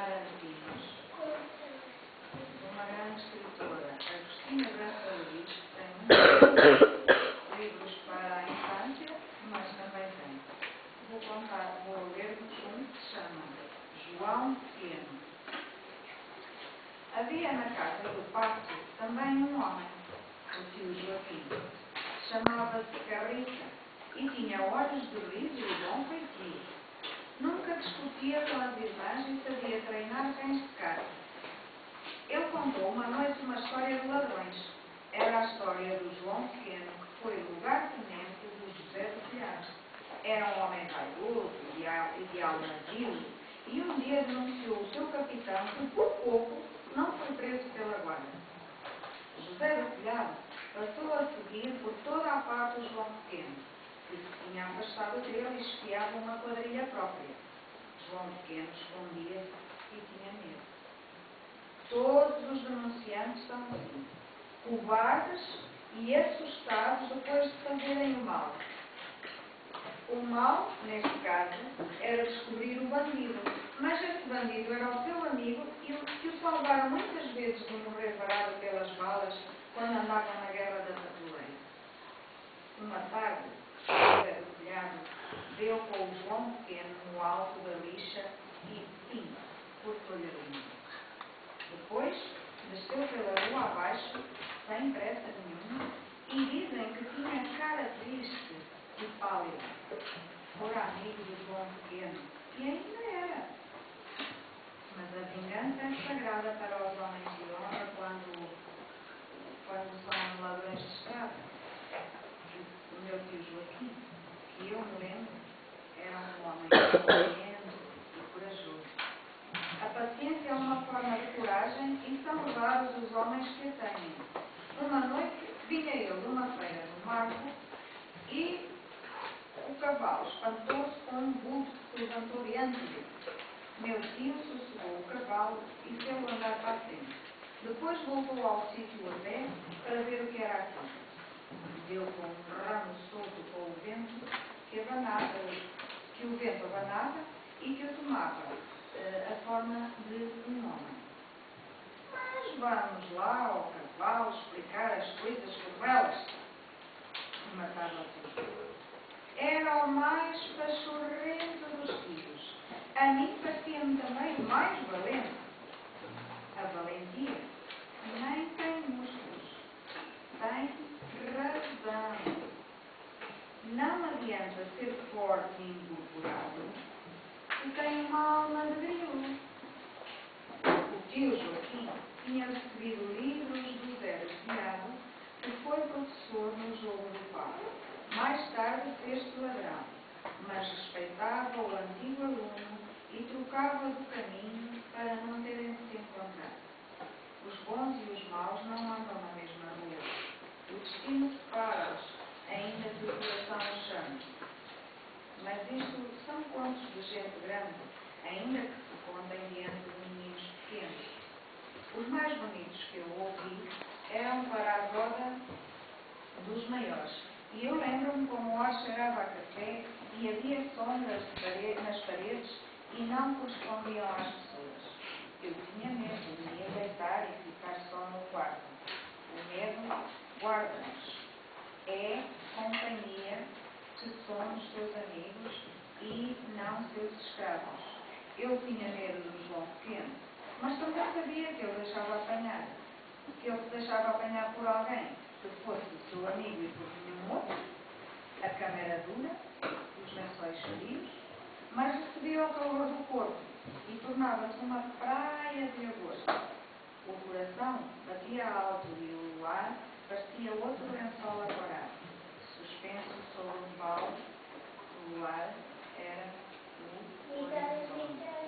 Arantinos, de uma grande escritora, Agostina Graça Luís, que tem muitos livros para a infância, mas também tem. Vou ler-vos um que se chama João Pequeno. Havia na casa do pato também um homem, o tio Joaquim. Chamava-se Carriça e tinha olhos de riso e bom feitio. Nunca discutia com as irmãs e sabia treinar cães de caça. Ele contou uma noite uma história de ladrões. Era a história do João Pequeno, que foi lugar-tenente do José do Telhado. Era um homem vaidoso e de alma vil, e um dia denunciou o seu capitão que, por pouco, não foi preso pela guarda. José do Telhado passou a seguir por toda a parte o João Pequeno, que se tinha afastado dele e espiava uma quadrilha própria. João Pequeno escondia-se e tinha medo. Todos os denunciantes são assim, cobardes e assustados depois de fazerem o mal. O mal, neste caso, era descobrir o bandido, mas esse bandido era o seu amigo e o que o salvaram muitas vezes de morrer varado pelas balas quando andavam na guerra da tatueira. Uma tarde, José do Telhado deu com o João Pequeno no alto da lixa e, pimba, cortou-lhe a língua. Depois, desceu pela rua abaixo, sem pressa nenhuma, e dizem que tinha cara triste e pálida. Fora amigo do João Pequeno, e ainda era. Mas a vingança é sagrada para os homens de honra quando são ladrões de estrada. O meu tio Joaquim, que eu me lembro, era um homem valente e corajoso. A paciência é uma forma de coragem e são raros os homens que a têm. Uma noite vinha ele de uma feira no Marco e o cavalo espantou-se com um vulto que se levantou diante dele. Meu tio sossegou o cavalo e fez-o andar para a frente. Depois voltou ao sítio a pé para ver o que era aquilo. Deu com um ramo solto com o vento que o vento abanava e que o tomava a forma de um homem. Mas vamos lá ao cavalo explicar as coisas por elas. Matava o tio. Era o mais pachorrento dos tios. A mim parecia-me também o mais valente. A valentia nem tem músculos, tem razão. Não adianta ser forte e incorporado se tem uma alma de grilo. O tio Joaquim tinha recebido livros do Zé do Telhado, que foi professor no jogo do pau. Mais tarde fez-se ladrão, mas respeitava o antigo aluno e trocava do caminho para não terem de se encontrar. Os bons e os maus não andam na mesma rua. O destino separa-os, ainda que o coração os chame. Mas isto são contos de gente grande, ainda que se contem diante de meninos pequenos. Os mais bonitos que eu ouvi eram para a roda dos maiores. E eu lembro-me como o ar cheirava a café e havia sombras nas paredes e não correspondiam às pessoas. Eu tinha medo de me deitar e ficar só no quarto. O medo guarda-nos. É companhia que somos seus amigos e não seus escravos. Eu tinha medo do João Pequeno, mas também sabia que ele deixava apanhar. Que ele se deixava apanhar por alguém que fosse o seu amigo e por nenhum outro. A cama era dura, os lençóis frios, mas recebia o calor do corpo e tornava-se uma praia de agosto. O coração batia alto e o luar parecia outro lençol agorado. Suspenso sobre um balde, o luar era o lençol.